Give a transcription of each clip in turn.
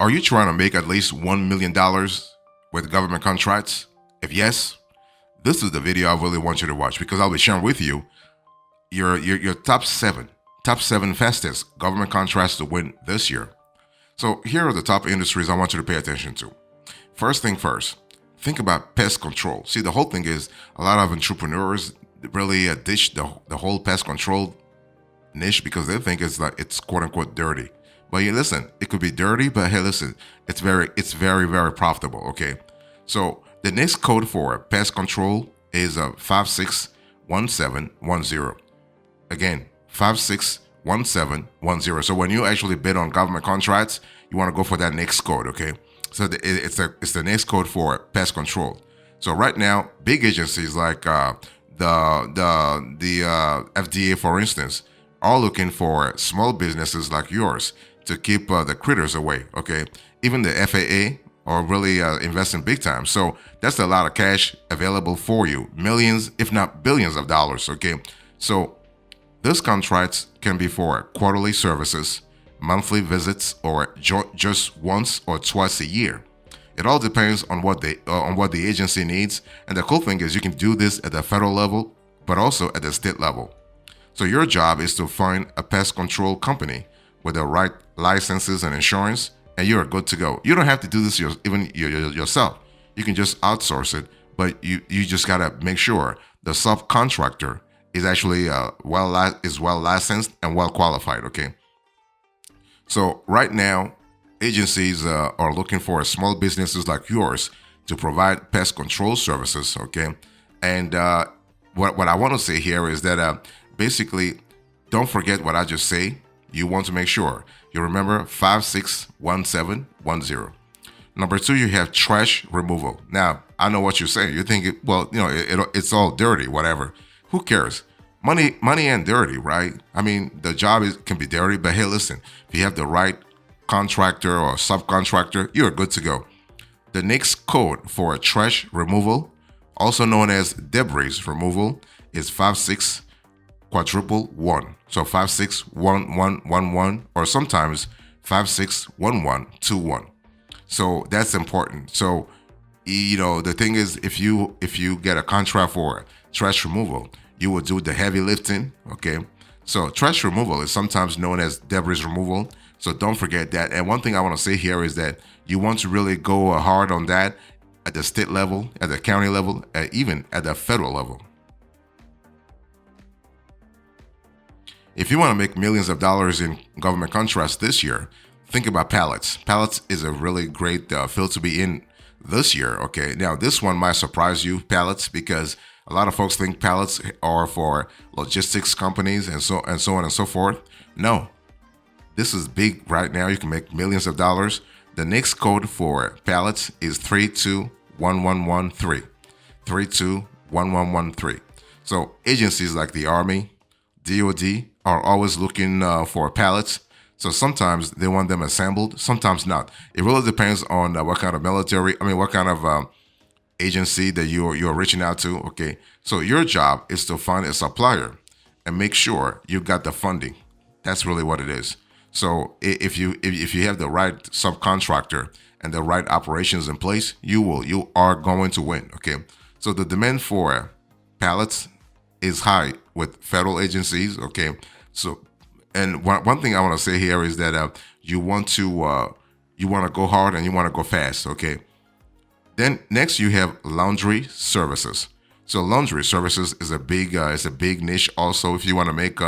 Are you trying to make at least $1 million with government contracts? If yes, this is the video I really want you to watch, because I'll be sharing with you your top seven fastest government contracts to win this year. So here are the top industries I want you to pay attention to. First thing first, think about pest control. See, the whole thing is a lot of entrepreneurs really ditch the whole pest control niche because they think it's quote unquote dirty. But you listen, it could be dirty, but hey, listen, it's very, very profitable. Okay, so the next code for pest control is 561710. Again, 561710. So when you actually bid on government contracts, you want to go for that next code. Okay, so it's the next code for pest control. So right now, big agencies like the FDA, for instance, are looking for small businesses like yours to keep the critters away. Okay, even the FAA are really investing big time. So that's a lot of cash available for you, millions, if not billions of dollars. Okay, so those contracts can be for quarterly services, monthly visits, or just once or twice a year. It all depends on what the agency needs. And the cool thing is you can do this at the federal level, but also at the state level. So your job is to find a pest control company with the right licenses and insurance, and you're good to go. You don't have to do this yourself. You can just outsource it, but you just gotta make sure the subcontractor is actually well licensed and well qualified. Okay. So right now, agencies are looking for small businesses like yours to provide pest control services. Okay, and what I want to say here is that basically, don't forget what I just say. You want to make sure you remember 561710. Number 2, you have trash removal. Now, I know what you're saying. You're thinking, well, it's all dirty, whatever. Who cares? Money ain't dirty, right? I mean, the job can be dirty, but hey, listen, if you have the right contractor or subcontractor, you're good to go. The next code for trash removal, also known as debris removal, is 5611. So 561111, or sometimes 561121. So that's important. So the thing is, if you get a contract for trash removal, you will do the heavy lifting. Okay, so trash removal is sometimes known as debris removal. So don't forget that. And one thing I want to say here is that you want to really go hard on that at the state level, at the county level, even at the federal level. If you want to make millions of dollars in government contracts this year, think about pallets. Pallets is a really great field to be in this year. Okay, now this one might surprise you, pallets, because a lot of folks think pallets are for logistics companies and so on and so forth. No, this is big right now. You can make millions of dollars. The next code for pallets is 321113. 321113. So agencies like the Army, DOD are always looking for pallets. So sometimes they want them assembled, sometimes not. It really depends on what kind of what kind of agency that you're reaching out to. Okay, so your job is to find a supplier and make sure you got the funding. That's really what it is. So if you have the right subcontractor and the right operations in place, you are going to win. Okay, so the demand for pallets is high with federal agencies. Okay, so and one thing I want to say here is that you want to go hard and you want to go fast. Okay, then next you have laundry services. So laundry services is a big niche also. If you want to make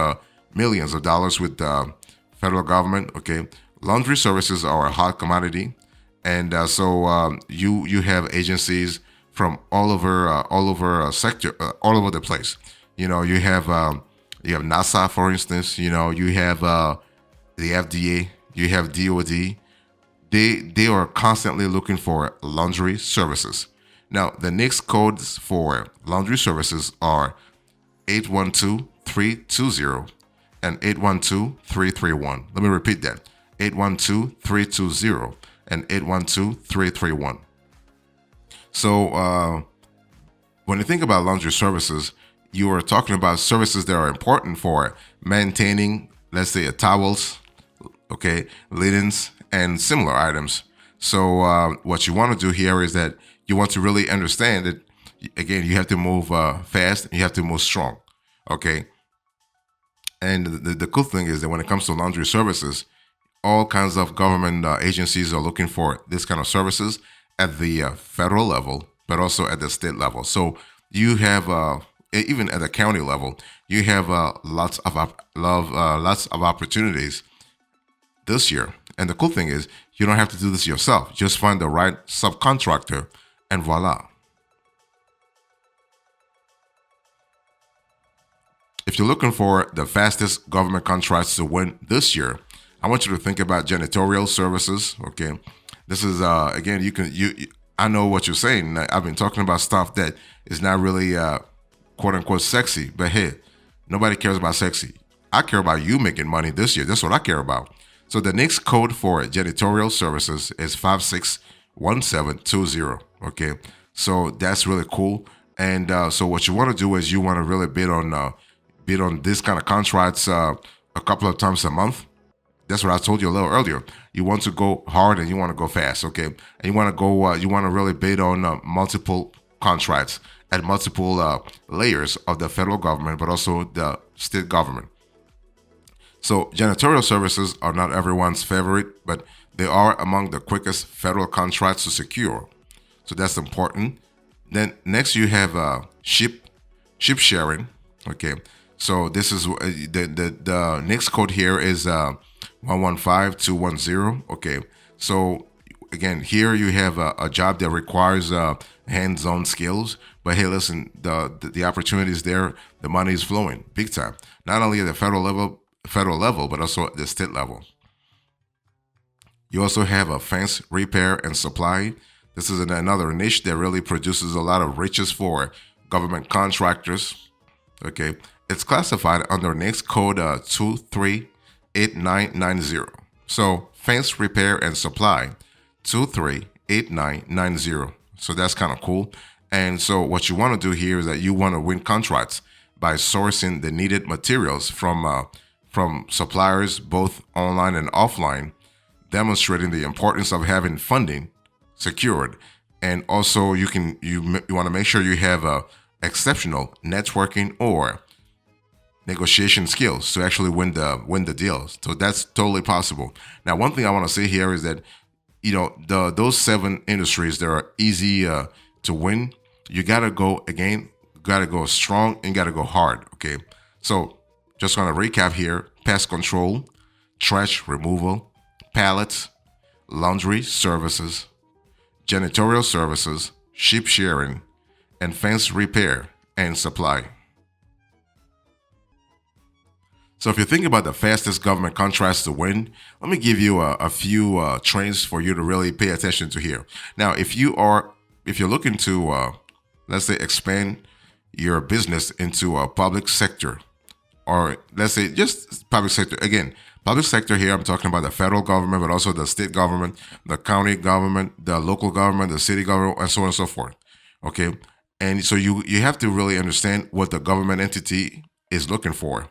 millions of dollars with the federal government, okay, laundry services are a hot commodity, and so you have agencies from all over sector, all over the place. You have NASA, for instance. You have the FDA. You have DOD. They are constantly looking for laundry services. Now, the next codes for laundry services are 812320 and 812331. Let me repeat that: 812320 and 812331. So when you think about laundry services, you are talking about services that are important for maintaining, let's say, towels, okay, linens, and similar items. So what you want to do here is that you want to really understand that, again, you have to move fast, and you have to move strong. Okay. And the cool thing is that when it comes to laundry services, all kinds of government agencies are looking for this kind of services at the federal level, but also at the state level. So you have even at the county level, you have lots of opportunities this year. And the cool thing is, you don't have to do this yourself. Just find the right subcontractor, and voila. If you're looking for the fastest government contracts to win this year, I want you to think about janitorial services. Okay, this is again, I know what you're saying. I've been talking about stuff that is not really quote unquote sexy, but hey, nobody cares about sexy. I care about you making money this year. That's what I care about. So the next code for janitorial services is 561720. Okay, so that's really cool. And so what you want to do is you want to really bid on this kind of contracts a couple of times a month. That's what I told you a little earlier. You want to go hard and you want to go fast, okay? And you want to go, you want to really bid on multiple contracts at multiple layers of the federal government, but also the state government. So janitorial services are not everyone's favorite, but they are among the quickest federal contracts to secure. So that's important. Then next you have ship sharing, okay? So this is the next code here is 115210. Okay. So again, here you have a job that requires hands-on skills. But hey, listen, the opportunity is there. The money is flowing big time. Not only at the federal level, but also at the state level. You also have a fence repair and supply. This is another niche that really produces a lot of riches for government contractors. Okay. It's classified under next code 238990. So fence repair and supply 238990. So that's kind of cool. And so what you want to do here is that you want to win contracts by sourcing the needed materials from suppliers, both online and offline, demonstrating the importance of having funding secured. And also you want to make sure you have exceptional networking or negotiation skills to actually win the deals. So that's totally possible. Now, one thing I want to say here is that those 7 industries that are easy to win, you gotta go strong and gotta go hard. Okay, so just gonna recap here: pest control, trash removal, pallets, laundry services, janitorial services, ship sharing, and fence repair and supply. So if you think about the fastest government contracts to win, let me give you a few trends for you to really pay attention to here. Now, if you're looking to, let's say, expand your business into a public sector, or let's say just public sector, again, public sector here, I'm talking about the federal government, but also the state government, the county government, the local government, the city government, and so on and so forth. Okay. And so you have to really understand what the government entity is looking for.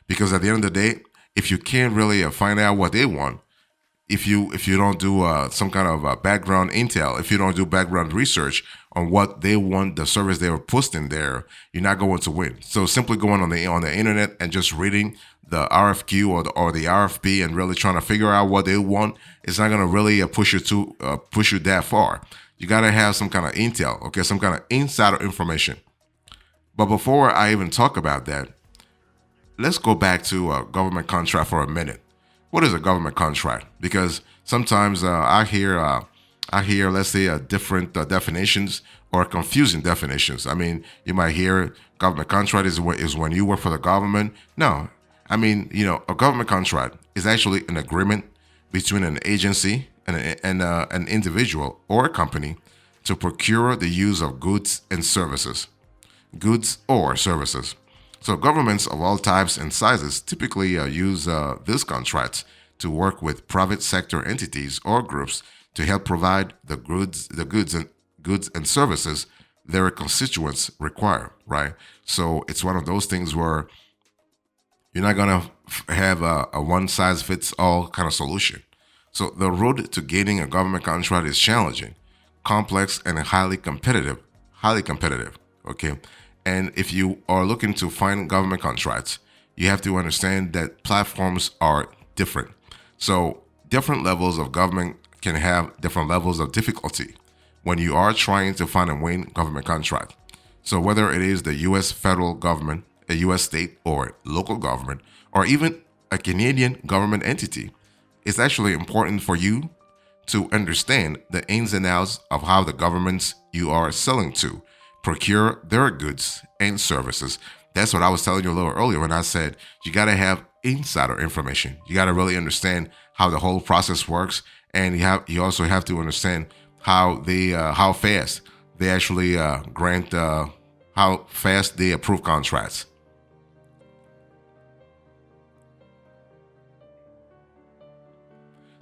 Because at the end of the day, if you can't really find out what they want, if you don't do some kind of background intel, if you don't do background research on what they want, the service they were posting there, you're not going to win. So simply going on the internet and just reading the RFQ or the RFP and really trying to figure out what they want, it's not going to really push you that far. You got to have some kind of intel, okay, some kind of insider information. But before I even talk about that, let's go back to a government contract for a minute. What is a government contract? Because sometimes I hear, let's say, different definitions or confusing definitions. I mean, you might hear government contract is when you work for the government. No, I mean, a government contract is actually an agreement between an agency and an individual or a company to procure the use of goods or services. So governments of all types and sizes typically use these contracts to work with private sector entities or groups to help provide the goods and services their constituents require. Right. So it's one of those things where you're not gonna have a one size fits all kind of solution. So the road to gaining a government contract is challenging, complex, and highly competitive. Highly competitive. Okay. And if you are looking to find government contracts, you have to understand that platforms are different. So different levels of government can have different levels of difficulty when you are trying to find and win government contract. So whether it is the US federal government, a US state or local government, or even a Canadian government entity, it's actually important for you to understand the ins and outs of how the governments you are selling to procure their goods and services. That's what I was telling you a little earlier when I said you got to have insider information. You got to really understand how the whole process works, and you also have to understand how fast they actually grant how fast they approve contracts.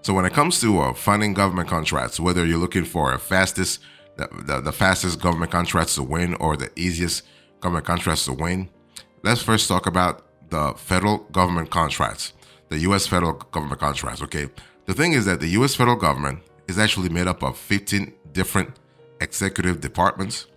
So when it comes to funding government contracts, whether you're looking for the fastest government contracts to win or the easiest government contracts to win, let's first talk about the federal government contracts, the U.S. federal government contracts. Okay, the thing is that the U.S. federal government is actually made up of 15 different executive departments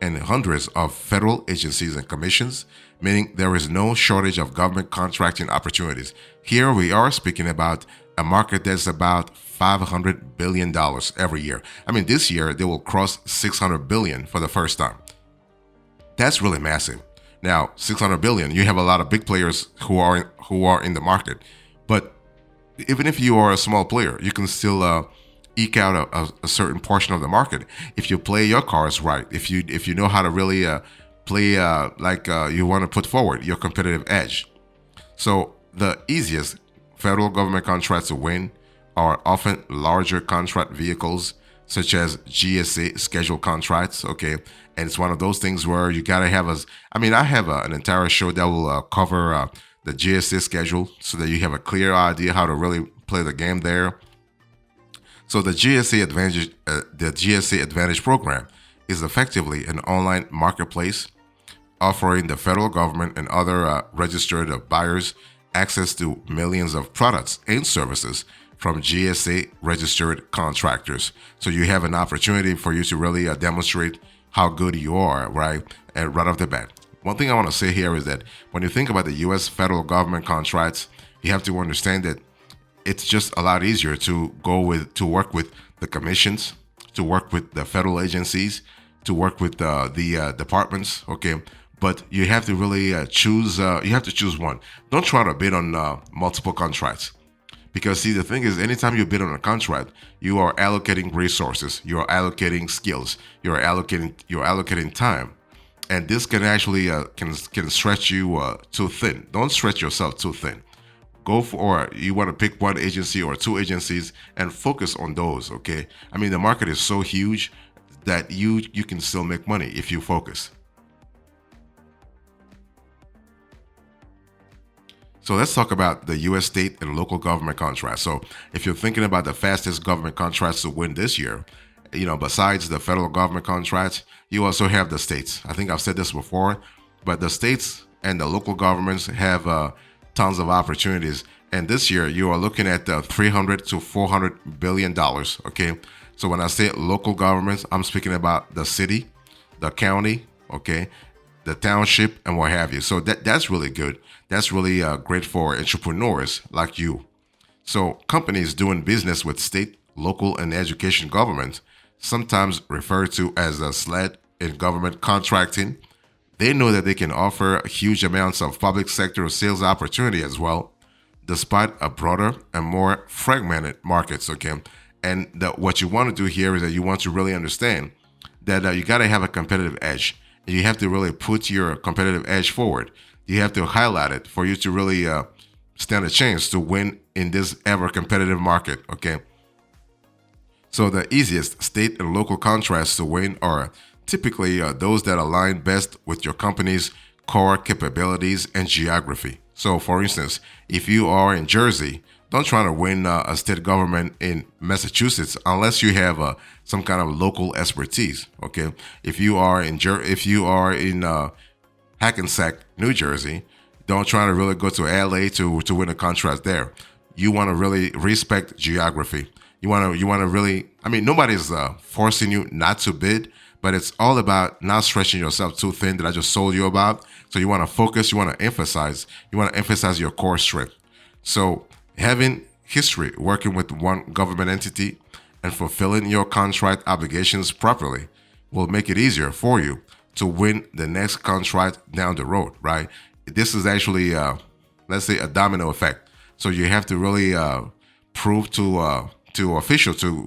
and hundreds of federal agencies and commissions, meaning there is no shortage of government contracting opportunities. Here we are speaking about a market that's about $500 billion every year. I mean, this year they will cross $600 billion for the first time. That's really massive. Now, $600 billion, you have a lot of big players who are in the market, but even if you are a small player, you can still eke out a certain portion of the market if you play your cards right. If you know how to really play like you want to put forward your competitive edge. So the easiest federal government contracts to win are often larger contract vehicles such as GSA scheduled contracts. Okay, and it's one of those things where you gotta have I have an entire show that will cover the GSA schedule so that you have a clear idea how to really play the game there. So the GSA Advantage program is effectively an online marketplace offering the federal government and other registered buyers access to millions of products and services from GSA registered contractors. So you have an opportunity for you to really demonstrate how good you are, right? And right off the bat. One thing I want to say here is that when you think about the U.S. federal government contracts, you have to understand that it's just a lot easier to work with the commissions, to work with the federal agencies, to work with the departments. Okay, but you have to really choose. You have to choose one. Don't try to bid on multiple contracts, because see, the thing is, anytime you bid on a contract, you are allocating resources, you are allocating skills, you are allocating time, and this can actually can stretch you too thin. Don't stretch yourself too thin. Go for, you want to pick one agency or two agencies and focus on those. Okay, I mean, the market is so huge that you can still make money if you focus. So let's talk about the U.S. state and local government contracts. So if you're thinking about the fastest government contracts to win this year, besides the federal government contracts, you also have the states. I think I've said this before, but the states and the local governments have tons of opportunities. And this year, you are looking at $300 to $400 billion. Okay. So when I say local governments, I'm speaking about the city, the county, okay, the township, and what have you. So that's really good. That's really great for entrepreneurs like you. So companies doing business with state, local, and education governments, sometimes referred to as a SLED in government contracting, they know that they can offer huge amounts of public sector sales opportunity as well, despite a broader and more fragmented markets. Okay, and what you want to do here is that you want to really understand that you got to have a competitive edge. And you have to really put your competitive edge forward. You have to highlight it for you to really stand a chance to win in this ever competitive market. Okay. So the easiest state and local contracts to win are typically those that align best with your company's core capabilities and geography. So for instance, if you are in Jersey, don't try to win a state government in Massachusetts unless you have some kind of local expertise. Okay, if you are in Hackensack, New Jersey, don't try to really go to LA to win a contract there. you want to really respect geography. You want to really. I mean, nobody's forcing you not to bid, but it's all about not stretching yourself too thin that I just told you about. So you want to focus. You want to emphasize. You want to emphasize your core strength. So having history working with one government entity and fulfilling your contract obligations properly will make it easier for you to win the next contract down the road, right? This is actually, let's say, a domino effect. So you have to really prove to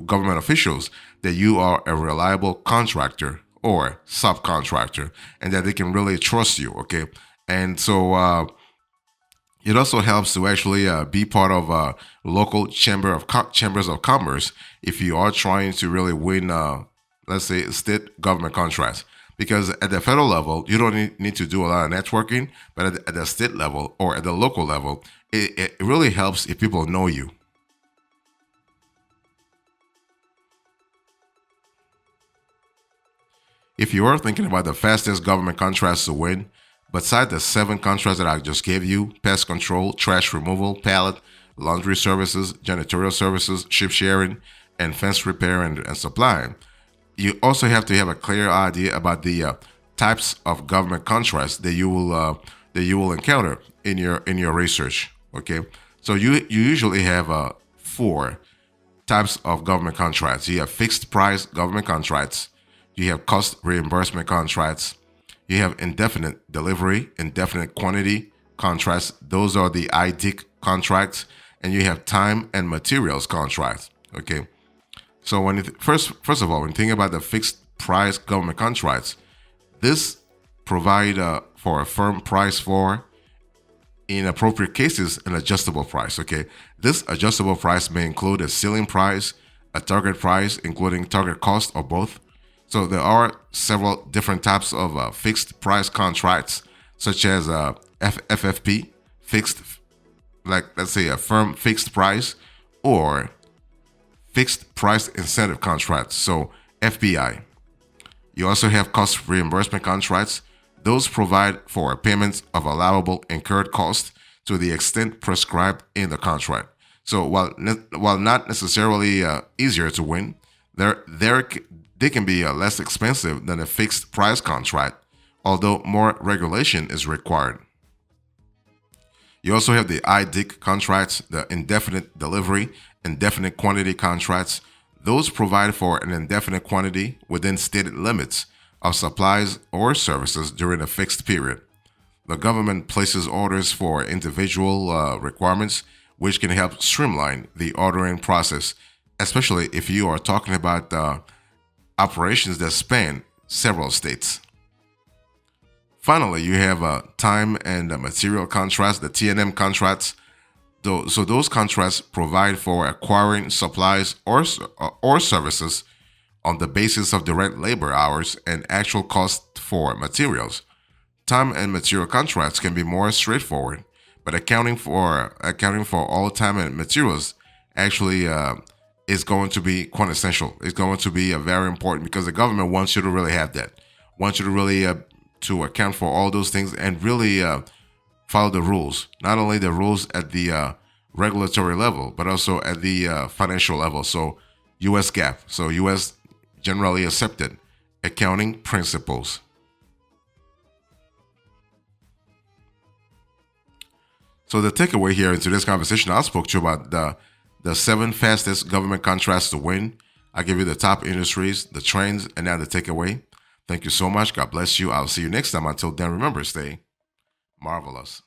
government officials that you are a reliable contractor or subcontractor, and that they can really trust you. Okay, and so it also helps to actually be part of a local chambers of commerce if you are trying to really win, let's say, state government contracts. Because at the federal level, you don't need to do a lot of networking, but at the state level or at the local level, it really helps if people know you. If you are thinking about the fastest government contracts to win, beside the 7 contracts that I just gave you: pest control, trash removal, pallet, laundry services, janitorial services, ship sharing, and fence repair and supply, you also have to have a clear idea about the types of government contracts that you will encounter in your research. Okay, so you usually have 4 types of government contracts. You have fixed price government contracts, you have cost reimbursement contracts, you have indefinite delivery, indefinite quantity contracts. Those are the IDIC contracts, and you have time and materials contracts. Okay, so first of all, when you think about the fixed price government contracts, this provide for a firm price for, in appropriate cases, an adjustable price. Okay, this adjustable price may include a ceiling price, a target price, including target cost, or both. So there are several different types of fixed price contracts, such as FFP, fixed, like let's say a firm fixed price, or fixed price incentive contracts, so FPI. You also have cost reimbursement contracts. Those provide for payments of allowable incurred costs to the extent prescribed in the contract. So while not necessarily easier to win, they can be less expensive than a fixed price contract, although more regulation is required. You also have the IDIC contracts, the indefinite delivery, indefinite quantity contracts. Those provide for an indefinite quantity within stated limits of supplies or services during a fixed period. The government places orders for individual requirements, which can help streamline the ordering process, especially if you are talking about operations that span several states. Finally, you have time and material contracts, the T&M contracts. So those contracts provide for acquiring supplies or services on the basis of direct labor hours and actual cost for materials. Time and material contracts can be more straightforward, but accounting for all time and materials actually is going to be quintessential. It's going to be very important because the government wants you to really have that. Wants you to really to account for all those things and really follow the rules. Not only the rules at the regulatory level, but also at the financial level. So U.S. GAAP, so U.S. generally accepted accounting principles. So the takeaway here in today's conversation, I spoke to you about the 7 fastest government contracts to win. I give you the top industries, the trends, and now the takeaway. Thank you so much. God bless you. I'll see you next time. Until then, remember, stay marvelous.